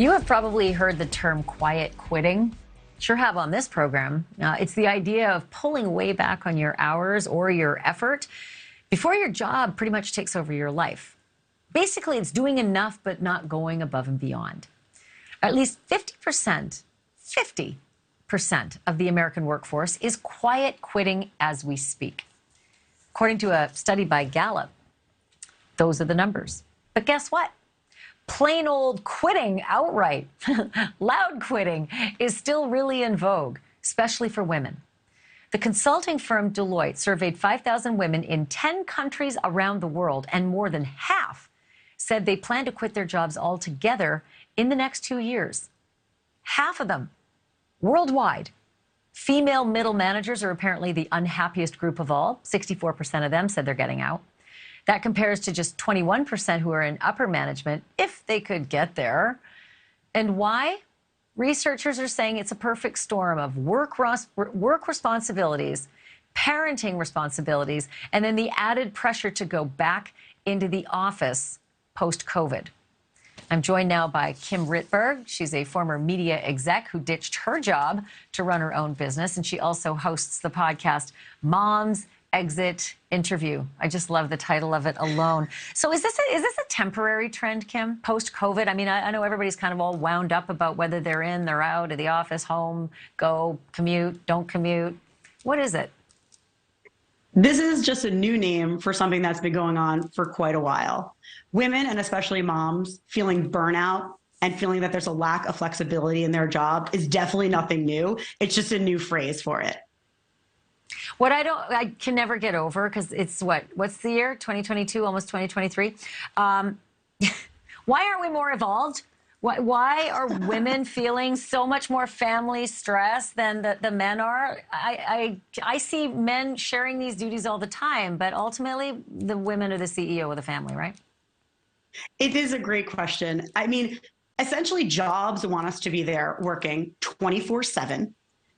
You have probably heard the term quiet quitting. Sure have on this program. It's the idea of pulling way back on your hours or your effort before your job pretty much takes over your life. Basically, it's doing enough but not going above and beyond. At least 50% of the American workforce is quiet quitting as we speak. According to a study by Gallup, those are the numbers. But guess what? Plain old quitting outright, loud quitting, is still really in vogue, especially for women. The consulting firm Deloitte surveyed 5,000 women in 10 countries around the world, and more than half said they plan to quit their jobs altogether in the next 2 years. Half of them worldwide. Female middle managers are apparently the unhappiest group of all. 64% of them said they're getting out. That compares to just 21% who are in upper management, if they could get there. And why? Researchers are saying it's a perfect storm of work responsibilities, parenting responsibilities, and then the added pressure to go back into the office post-COVID. I'm joined now by Kim Rittberg. She's a former media exec who ditched her job to run her own business, and she also hosts the podcast Mom's Exit Interview. I just love the title of it alone. So is this a temporary trend, Kim, post-COVID? I mean, I know everybody's kind of all wound up about whether they're in, they're out of the office, home, go, commute, don't commute. What is it? This is just a new name for something that's been going on for quite a while. Women, and especially moms, feeling burnout and feeling that there's a lack of flexibility in their job is definitely nothing new. It's just a new phrase for it. What I can never get over, because it's what's the year? 2022, almost 2023. Why aren't we more evolved? Why are women feeling so much more family stress than the men are? I see men sharing these duties all the time, but ultimately the women are the CEO of the family, right? It is a great question. I mean, essentially jobs want us to be there working 24/7.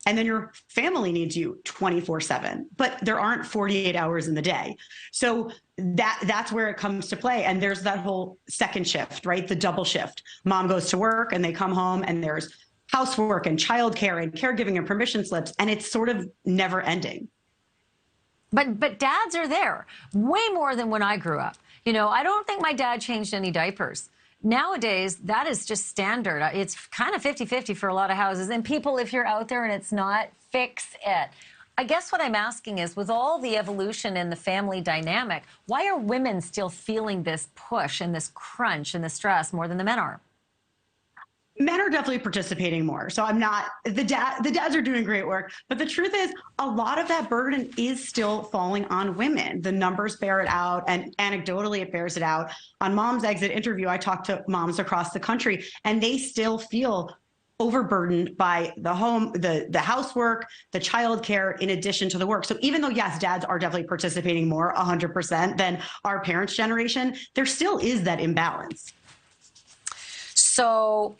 And then your family needs you 24/7, but there aren't 48 hours in the day. So that's where it comes to play. And there's that whole second shift, right? The double shift. Mom goes to work and they come home and there's housework and childcare and caregiving and permission slips. And it's sort of never ending. But dads are there way more than when I grew up. You know, I don't think my dad changed any diapers. Nowadays, that is just standard. It's kind of 50-50 for a lot of houses. And people, if you're out there and it's not, fix it. I guess what I'm asking is, with all the evolution in the family dynamic, why are women still feeling this push and this crunch and the stress more than the men are? Men are definitely participating more. So the dads are doing great work. But the truth is, a lot of that burden is still falling on women. The numbers bear it out, and anecdotally it bears it out. On Mom's Exit Interview, I talked to moms across the country, and they still feel overburdened by the home, the housework, the childcare, in addition to the work. So even though, yes, dads are definitely participating more 100% than our parents' generation, there still is that imbalance. So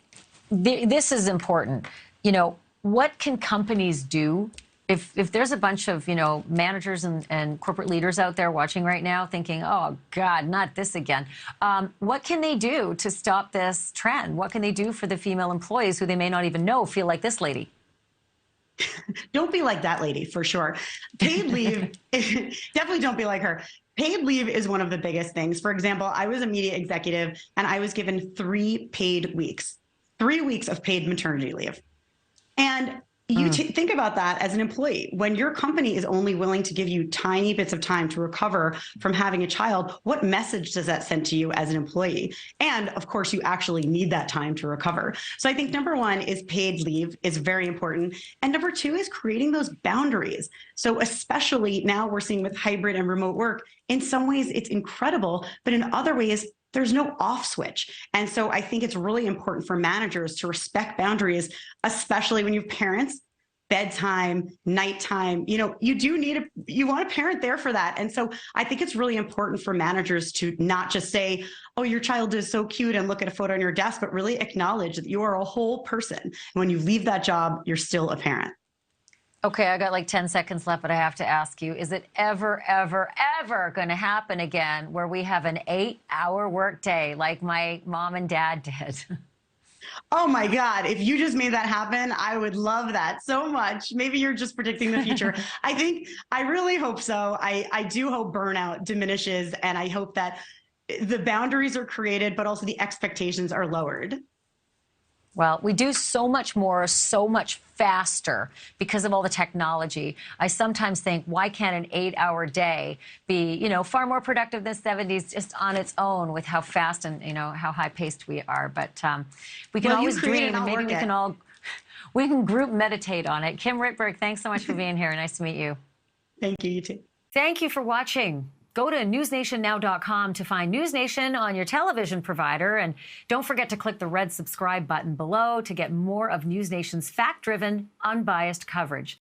this is important. You know, what can companies do if there's a bunch of, you know, managers and corporate leaders out there watching right now thinking, oh, God, not this again. What can they do to stop this trend? What can they do for the female employees who they may not even know feel like this lady? Don't be like that lady, for sure. Paid leave, definitely don't be like her. Paid leave is one of the biggest things. For example, I was a media executive and I was given 3 paid weeks. 3 weeks of paid maternity leave. And you think about that as an employee. When your company is only willing to give you tiny bits of time to recover from having a child, what message does that send to you as an employee? And of course, you actually need that time to recover. So I think number one is paid leave is very important. And number two is creating those boundaries. So especially now we're seeing with hybrid and remote work, in some ways it's incredible, but in other ways, there's no off switch. And so I think it's really important for managers to respect boundaries, especially when you have parents, bedtime, nighttime. You know, you want a parent there for that. And so I think it's really important for managers to not just say, oh, your child is so cute and look at a photo on your desk, but really acknowledge that you are a whole person. And when you leave that job, you're still a parent. Okay, I got like 10 seconds left, but I have to ask you, is it ever going to happen again where we have an 8-hour workday like my mom and dad did? Oh my God, if you just made that happen, I would love that so much. Maybe you're just predicting the future. I really hope so. I do hope burnout diminishes, and I hope that the boundaries are created, but also the expectations are lowered. Well, we do so much more, so much faster because of all the technology. I sometimes think, why can't an 8-hour day be, far more productive than 70s just on its own with how fast and, how high paced we are. But we can always dream, and maybe we can group meditate on it. Kim Rittberg, thanks so much for being here. Nice to meet you. Thank you, you too. Thank you for watching. Go to newsnationnow.com to find NewsNation on your television provider. And don't forget to click the red subscribe button below to get more of NewsNation's fact-driven, unbiased coverage.